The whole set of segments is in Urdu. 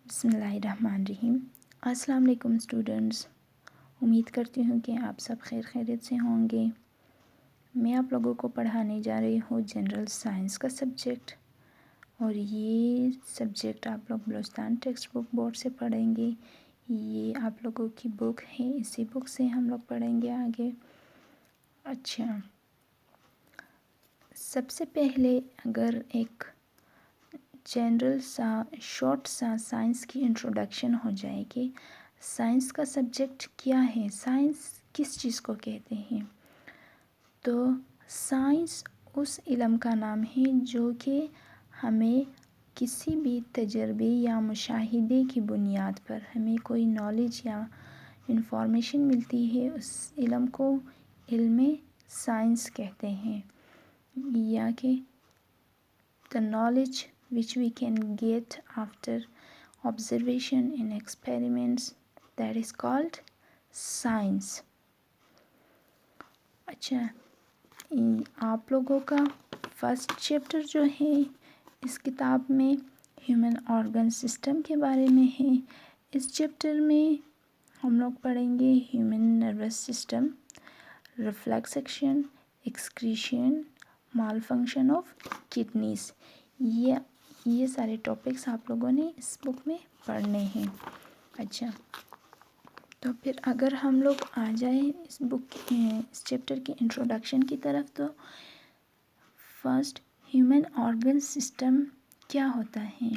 بسم اللہ الرحمن الرحیم۔ السلام علیکم اسٹوڈنٹس، امید کرتی ہوں کہ آپ سب خیر خیریت سے ہوں گے۔ میں آپ لوگوں کو پڑھانے جا رہی ہوں جنرل سائنس کا سبجیکٹ، اور یہ سبجیکٹ آپ لوگ بلوچستان ٹیکسٹ بک بورڈ سے پڑھیں گے۔ یہ آپ لوگوں کی بک ہے، اسی بک سے ہم لوگ پڑھیں گے آگے۔ اچھا، سب سے پہلے اگر ایک جنرل سا شارٹ سا سائنس کی انٹروڈکشن ہو جائے کہ سائنس کا سبجیکٹ کیا ہے، سائنس کس چیز کو کہتے ہیں، تو سائنس اس علم کا نام ہے جو کہ ہمیں کسی بھی تجربے یا مشاہدے کی بنیاد پر ہمیں کوئی نالج یا انفارمیشن ملتی ہے، اس علم کو علم سائنس کہتے ہیں، یا کہ the knowledge which we can get after observation and experiments, that is called science۔ اچھا، آپ لوگوں کا فرسٹ چیپٹر جو ہے اس کتاب میں ہیومن آرگن سسٹم کے بارے میں ہے۔ اس چیپٹر میں ہم لوگ پڑھیں گے human nervous system, reflex action, excretion, مال فنکشن آف کڈنیز۔ یہ سارے ٹاپکس آپ لوگوں نے اس بک میں پڑھنے ہیں۔ اچھا، تو پھر اگر ہم لوگ آ جائیں اس چیپٹر کی انٹروڈکشن کی طرف، تو فرسٹ ہیومن آرگن سسٹم کیا ہوتا ہے؟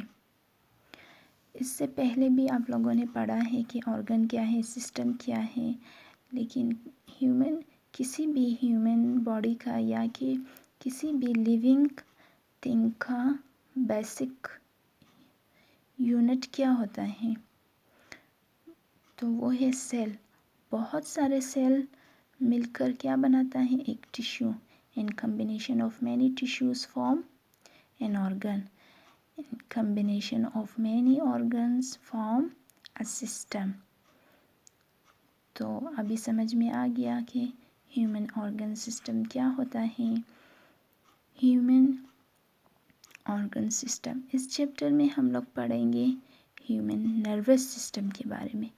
اس سے پہلے بھی آپ لوگوں نے پڑھا ہے کہ آرگن کیا ہے، سسٹم کیا ہے، لیکن کسی بھی ہیومن باڈی کا یا کہ کسی بھی لیونگ تھنگ کا بیسک یونٹ کیا ہوتا ہے، تو وہ ہے سیل۔ بہت سارے سیل مل کر کیا بناتا ہے، ایک tissue. In combination of many tissues form N organ, in combination of many organs form a system. تو ابھی سمجھ میں آ گیا کہ ہیومن آرگن سسٹم کیا ہوتا ہے۔ ہیومن آرگن سسٹم، اس چیپٹر میں ہم لوگ پڑھیں گے ہیومن نروس سسٹم کے بارے میں۔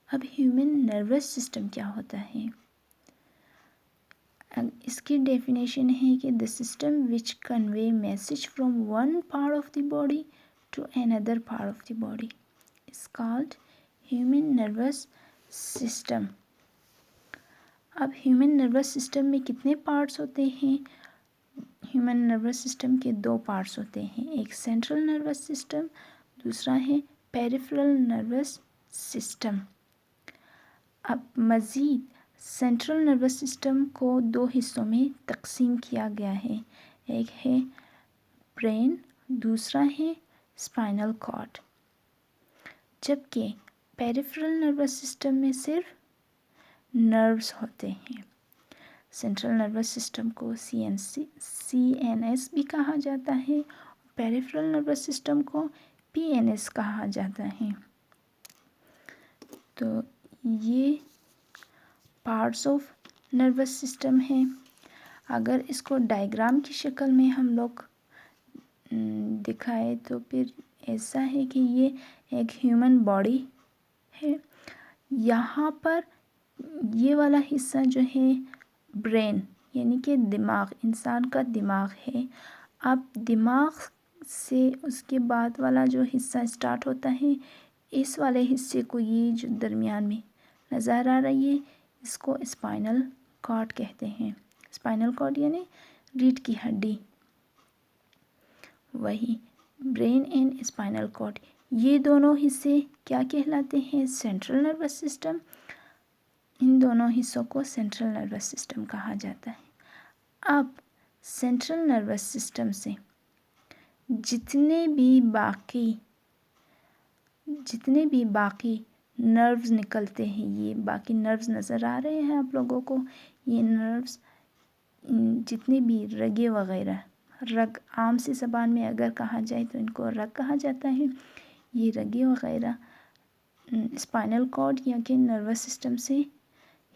اب ہیومن نروس سسٹم کیا ہوتا ہے؟ اس کی ڈیفینیشن ہے کہ the system which convey message from one part of the body to another part of the body is called human nervous system۔ اب ہیومن نروس سسٹم میں کتنے پارٹس ہوتے ہیں؟ ہیومن نروس سسٹم کے دو پارٹس ہوتے ہیں، ایک سینٹرل نروس سسٹم، دوسرا ہے پیریفرل نروس سسٹم۔ اب مزید سینٹرل نروس سسٹم کو دو حصوں میں تقسیم کیا گیا ہے، ایک ہے برین، دوسرا ہے اسپائنل کارڈ، جبکہ پیریفرل نروس سسٹم میں صرف نروس ہوتے ہیں۔ سینٹرل نروس سسٹم کو CNS بھی کہا جاتا ہے، پیریفرل نروس سسٹم کو PNS کہا جاتا ہے۔ تو یہ پارٹس آف نروس سسٹم ہیں۔ اگر اس کو ڈائیگرام کی شکل میں ہم لوگ دکھائے تو پھر ایسا ہے کہ یہ ایک ہیومن باڈی ہے۔ یہاں پر یہ والا حصہ جو ہے برین، یعنی کہ دماغ، انسان کا دماغ ہے۔ اب دماغ سے اس کے بعد والا جو حصہ سٹارٹ ہوتا ہے، اس والے حصے کو یہ جو درمیان میں نظر آ رہی ہے، اس کو اسپائنل کارڈ کہتے ہیں۔ اسپائنل کارڈ یعنی ریڑھ کی ہڈی، وہی برین اینڈ اسپائنل کارڈ، یہ دونوں حصے کیا کہلاتے ہیں؟ Central nervous system. ان دونوں حصوں کو سینٹرل نروس سسٹم کہا جاتا ہے۔ اب سینٹرل نروس سسٹم سے جتنے بھی باقی نروز نکلتے ہیں، یہ باقی نروز نظر آ رہے ہیں آپ لوگوں کو، یہ نروز جتنے بھی رگیں وغیرہ، رگ عام سی زبان میں اگر کہا جائے تو ان کو رگ کہا جاتا ہے، یہ رگیں وغیرہ اسپائنل کارڈ یا کہ نروس سسٹم سے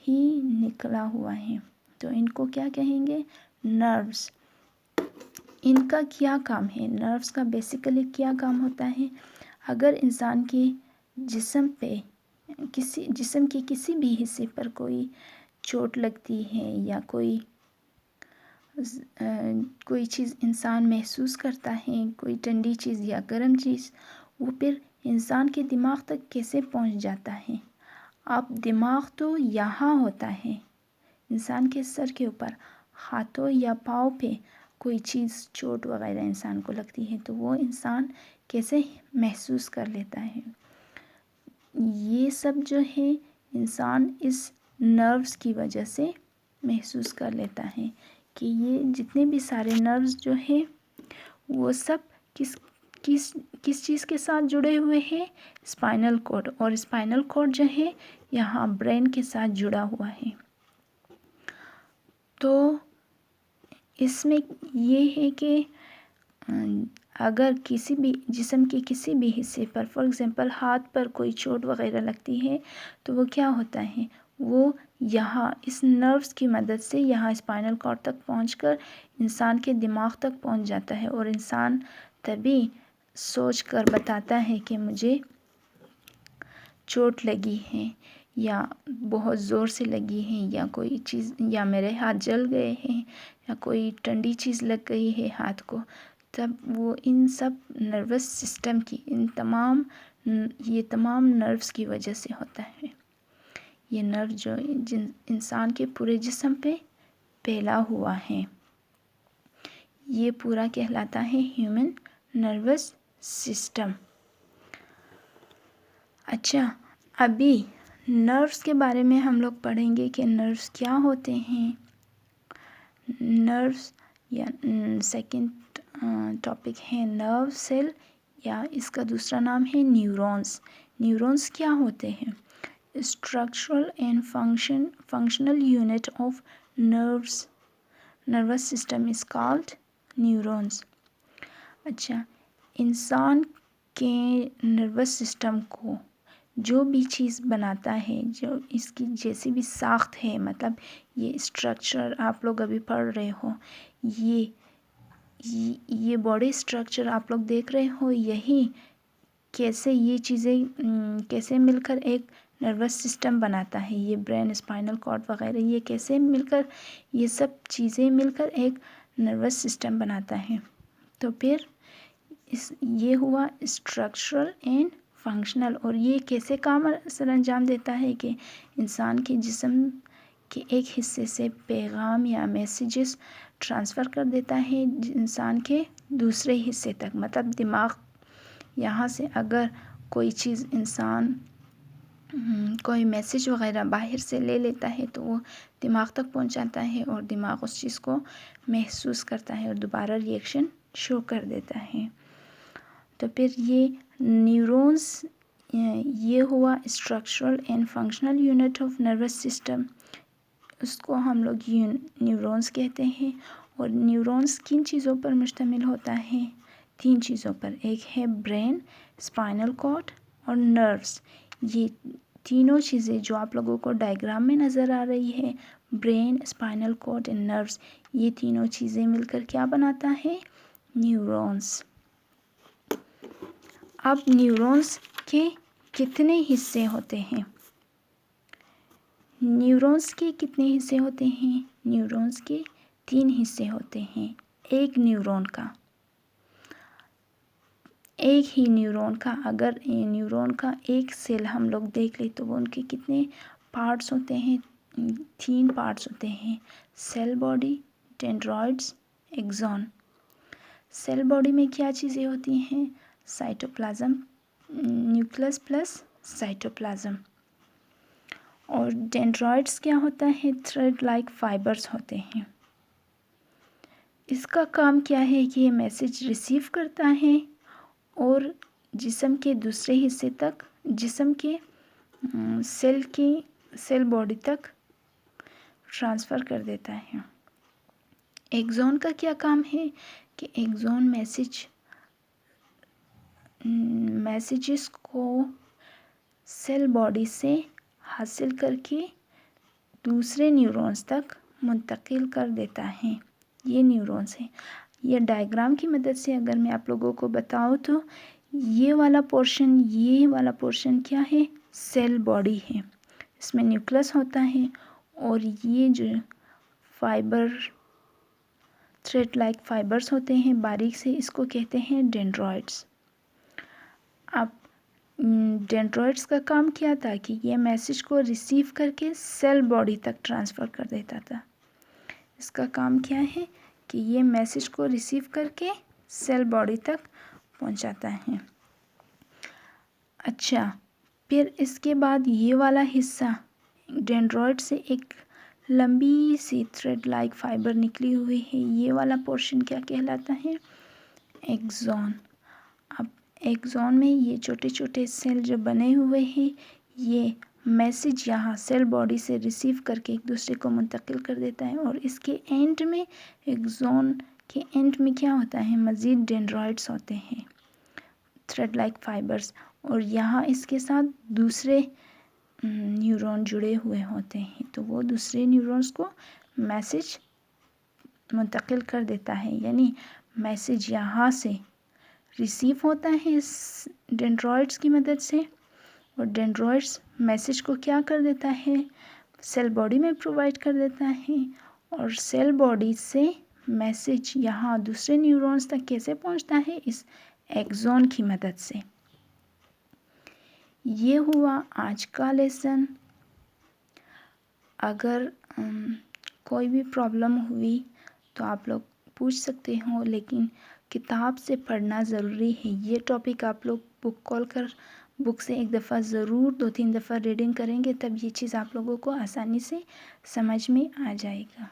ہی نکلا ہوا ہے، تو ان کو کیا کہیں گے؟ نروز۔ ان کا کیا کام ہے؟ نروز کا بیسیکلی کیا کام ہوتا ہے؟ اگر انسان کے جسم کے کسی بھی حصے پر کوئی چوٹ لگتی ہے یا کوئی چیز انسان محسوس کرتا ہے، کوئی ٹھنڈی چیز یا گرم چیز، وہ پھر انسان کے دماغ تک کیسے پہنچ جاتا ہے؟ اب دماغ تو یہاں ہوتا ہے، انسان کے سر کے اوپر، ہاتھوں یا پاؤں پہ کوئی چیز چوٹ وغیرہ انسان کو لگتی ہے تو وہ انسان کیسے محسوس کر لیتا ہے؟ یہ سب جو ہے انسان اس نروز کی وجہ سے محسوس کر لیتا ہے کہ یہ جتنے بھی سارے نروز جو ہیں وہ سب کس چیز کے ساتھ جڑے ہوئے ہیں؟ اسپائنل کارڈ، اور اسپائنل کارڈ جو ہے یہاں برین کے ساتھ جڑا ہوا ہے۔ تو اس میں یہ ہے کہ اگر کسی بھی جسم کے کسی بھی حصے پر، فار ایگزامپل ہاتھ پر کوئی چوٹ وغیرہ لگتی ہے تو وہ کیا ہوتا ہے، وہ یہاں اس نروز کی مدد سے یہاں اسپائنل کارڈ تک پہنچ کر انسان کے دماغ تک پہنچ جاتا ہے، اور انسان تبھی سوچ کر بتاتا ہے کہ مجھے چوٹ لگی ہے یا بہت زور سے لگی ہے یا کوئی چیز، یا میرے ہاتھ جل گئے ہیں یا کوئی ٹھنڈی چیز لگ گئی ہے ہاتھ کو، تب وہ ان سب نروس سسٹم کی یہ تمام نروز کی وجہ سے ہوتا ہے۔ یہ نرو جو انسان کے پورے جسم پہ پھیلا ہوا ہے، یہ پورا کہلاتا ہے ہیومن نروس سسٹم۔ اچھا، ابھی نروز کے بارے میں ہم لوگ پڑھیں گے کہ نروز کیا ہوتے ہیں۔ نروز یا سیکنڈ ٹاپک ہے نرو سیل، یا اس کا دوسرا نام ہے نیورونز۔ نیورونز کیا ہوتے ہیں؟ Structural and functional unit of nervous system is called neurons. اچھا، انسان کے نروس سسٹم کو جو بھی چیز بناتا ہے، جو اس کی جیسی بھی ساخت ہے، مطلب یہ اسٹرکچر آپ لوگ ابھی پڑھ رہے ہو، یہ باڈی اسٹرکچر آپ لوگ دیکھ رہے ہو، یہی کیسے یہ چیزیں کیسے مل کر ایک نروس سسٹم بناتا ہے، یہ برین، اسپائنل کارڈ وغیرہ، یہ کیسے مل کر، یہ سب چیزیں مل کر ایک نروس سسٹم بناتا ہے۔ تو پھر یہ ہوا اسٹرکچرل اینڈ فنکشنل، اور یہ کیسے کام سر انجام دیتا ہے کہ انسان کے جسم کے ایک حصے سے پیغام یا میسیجز ٹرانسفر کر دیتا ہے انسان کے دوسرے حصے تک، مطلب دماغ یہاں سے اگر کوئی چیز انسان کوئی میسیج وغیرہ باہر سے لے لیتا ہے تو وہ دماغ تک پہنچاتا ہے، اور دماغ اس چیز کو محسوس کرتا ہے اور دوبارہ ری ایکشن شو کر دیتا ہے۔ تو پھر یہ نیورونز، یہ ہوا structural and functional unit of nervous system, اس کو ہم لوگ نیورونز کہتے ہیں۔ اور نیورونز کن چیزوں پر مشتمل ہوتا ہے؟ 3 چیزوں پر، ایک ہے برین، اسپائنل کارڈ اور نروز۔ یہ تینوں چیزیں جو آپ لوگوں کو ڈائیگرام میں نظر آ رہی ہے، برین، اسپائنل کارڈ اور نروز، یہ تینوں چیزیں مل کر کیا بناتا ہے؟ نیورونز۔ اب نیورونز کے کتنے حصے ہوتے ہیں؟ نیورونز کے کتنے حصے ہوتے ہیں؟ نیورونز کے 3 حصے ہوتے ہیں۔ ایک ہی نیورون کا اگر نیورون کا ایک سیل ہم لوگ دیکھ لیں تو وہ ان کے کتنے پارٹس ہوتے ہیں؟ 3 پارٹس ہوتے ہیں، cell body, dendrites, axon. Cell body میں کیا چیزیں ہوتی ہیں؟ Cytoplasm, nucleus plus cytoplasm. اور ڈینڈرائٹس کیا ہوتا ہے؟ تھریڈ لائک فائبرز ہوتے ہیں۔ اس کا کام کیا ہے کہ یہ میسیج ریسیو کرتا ہے اور جسم کے دوسرے حصے تک، جسم کے سیل باڈی تک ٹرانسفر کر دیتا ہے۔ ایکسون کا کیا کام ہے کہ ایکسون میسیجز کو سیل باڈی سے حاصل کر کے دوسرے نیورونز تک منتقل کر دیتا ہے۔ یہ نیورونز ہیں۔ یہ ڈائیگرام کی مدد سے اگر میں آپ لوگوں کو بتاؤں تو یہ والا پورشن کیا ہے؟ سیل باڈی ہے، اس میں نیوکلس ہوتا ہے، اور یہ جو فائبر تھریڈ لائک فائبرز ہوتے ہیں باریک سے، اس کو کہتے ہیں ڈینڈرائٹس۔ اب ڈینڈرائٹس کا کام کیا تھا کہ یہ میسج کو ریسیو کر کے سیل باڈی تک ٹرانسفر کر دیتا تھا۔ اس کا کام کیا ہے کہ یہ میسج کو ریسیو کر کے سیل باڈی تک پہنچاتا ہے۔ اچھا، پھر اس کے بعد یہ والا حصہ ڈینڈرائٹ سے ایک لمبی سی تھریڈ لائک فائبر نکلی ہوئی ہے، یہ والا پورشن کیا کہلاتا ہے؟ ایکزون۔ اب ایکزون میں یہ چھوٹے چھوٹے سیل جو بنے ہوئے ہیں، یہ میسج یہاں سیل باڈی سے ریسیو کر کے ایک دوسرے کو منتقل کر دیتا ہے، اور اس کے اینڈ میں، ایکزون کے اینڈ میں کیا ہوتا ہے؟ مزید ڈینڈرائٹس ہوتے ہیں، تھریڈ لائک فائبرز، اور یہاں اس کے ساتھ دوسرے نیورون جڑے ہوئے ہوتے ہیں، تو وہ دوسرے نیورونز کو میسج منتقل کر دیتا ہے، یعنی میسج یہاں سے ریسیو ہوتا ہے اس ڈینڈرائٹس کی مدد سے، اور ڈینڈرائٹس میسج کو کیا کر دیتا ہے؟ سیل باڈی میں پرووائڈ کر دیتا ہے، اور سیل باڈی سے میسج یہاں دوسرے نیورونز تک کیسے پہنچتا ہے؟ اس ایکزون کی مدد سے۔ یہ ہوا آج کا لیسن۔ اگر کوئی بھی پرابلم ہوئی تو آپ لوگ پوچھ سکتے ہو، لیکن کتاب سے پڑھنا ضروری ہے۔ یہ ٹاپک آپ لوگ بک سے ایک دفعہ ضرور 2-3 دفعہ ریڈنگ کریں گے، تب یہ چیز آپ لوگوں کو آسانی سے سمجھ میں آ جائے گا۔